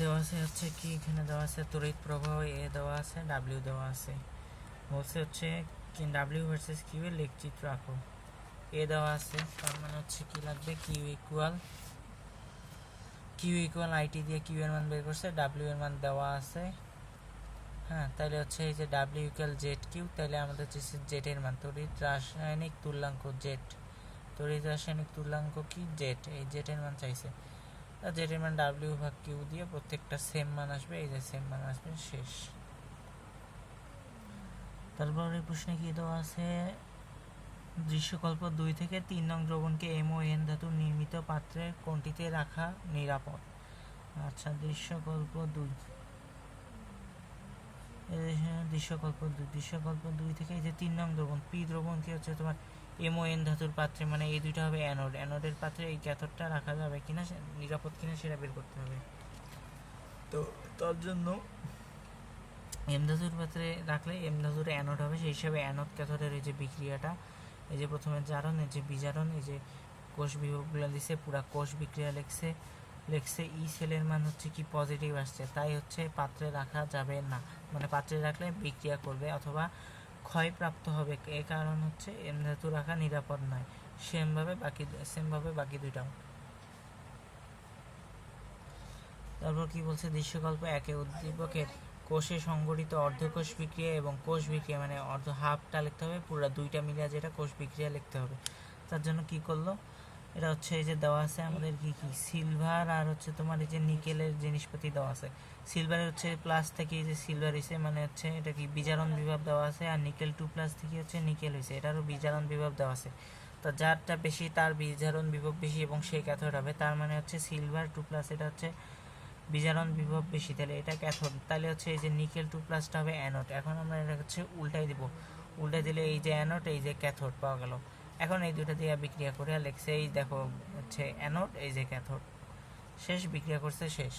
দেওয়া আছে হচ্ছে কি, এখানে দেওয়া আছে তড়িৎ প্রবাহ এ দেওয়া আছে, ডাব্লিউ দেওয়া আছে। বলছে হচ্ছে কি ডাব্লিউ ভার্সেস কিউ এর লেখচিত্র আঁকো। এ দেওয়া আছে, তার মানে হচ্ছে কি লাগবে, কিউ ইকুয়াল আইটি দিয়ে কিউ এর মান বের করছে, ডাব্লিউ এর মান দেওয়া আছে। হ্যাঁ, তাহলে হচ্ছে এই যে ডাব্লিউ ইকুয়াল জেড কিউ, তাহলে আমাদের হচ্ছে জেড এর মান, তড়িৎ রাসায়নিক তুল্যাঙ্ক জেড, তড়িৎ রাসায়নিক তুল্যাঙ্ক কি জেড, এই জেড এর মান চাইছে। জেড এর মান ডাব্লিউ ভাগ কিউ দিয়ে প্রত্যেকটা সেম মান আসবে, এই যে সেম মান আসবে, শেষ। তারপরে প্রশ্নে কি দেওয়া আছে, দৃশ্যকল্প 2 থেকে 3 নং দ্রবণকে MON ধাতুর নির্মিত পাত্রের কোনটিতে রাখা নিরাপদ? আচ্ছা, দৃশ্যকল্প 2, দৃশ্যকল্প 2 থেকে এই যে 3 নং দ্রবণ পি দ্রবণকে হচ্ছে তোমার MON ধাতুর পাত্রে, মানে এই দুইটা হবে অ্যানোড, অ্যানোডের পাত্রে এই ক্যাথোডটা রাখা যাবে কিনা, নিরাপদ কিনা সেটা বের করতে হবে। তো তার জন্য এম ধাতুর পাত্রে রাখলে এম ধাতুর অ্যানোড হবে, সেই হিসাবে অ্যানোড ক্যাথোডের এই যে বিক্রিয়াটা, এই যে প্রথমে জারণ, এই যে বিজারণ, এই যে কোষ বিভবগুলো দিছে, পুরা কোষ বিক্রিয়া লেখছে ই সেলের মান হচ্ছে কি পজিটিভ আসছে, তাই হচ্ছে পাত্রে রাখা যাবে না, মানে পাত্রে রাখলে বিক্রিয়া করবে অথবা ক্ষয়প্রাপ্ত হবে, এ কারণ হচ্ছে এম ধাতু রাখা নিরাপদ নয়। সেমভাবে বাকি দুইটাও। তারপর কি বলছে, দৃশ্যকল্প 1 উদ্দীপকের কোষে সংঘটিত অর্ধকোষ বিক্রিয়া এবং কোষ বিক্রিয়া, মানে অর্ধ হাফটা লিখতে হবে, পুরো দুইটা মিলিয়ে যেটা কোষ বিক্রিয়া লিখতে হবে। তার জন্য কি করলো, এটা হচ্ছে এই যে দেওয়া আছে আমাদের কি সিলভার আর হচ্ছে তোমার এই যে নিকেলের জিনিসপাতি দেওয়া আছে। সিলভারের হচ্ছে প্লাস থেকে এই যে সিলভার হয়েছে, মানে হচ্ছে এটা কি বিজারণ বিভব দেওয়া আছে, আর নিকেল 2+ থেকে হচ্ছে নিকেল হয়েছে, এটারও বিজারণ বিভব দেওয়া আছে। তো যারটা বেশি তার বিজারণ বিভব বেশি এবং সেই ক্যাথোড হবে, তার মানে হচ্ছে সিলভার 2+, এটা হচ্ছে বিজারণ বিভব বেশি, তাহলে এটা ক্যাথোড, তাহলে হচ্ছে এই যে নিকেল 2+টা হবে অ্যানোড। এখন আমরা এটা হচ্ছে উল্টাই দিব, উল্টাই দিলে এই যে অ্যানোড, এই যে ক্যাথোড পাওয়া গেল। এখন এই দুটো দিয়ে বিক্রিয়া করে লেখছে, এই দেখো হচ্ছে অ্যানোড, এই যে ক্যাথোড, শেষ, বিক্রিয়া করছে, শেষ।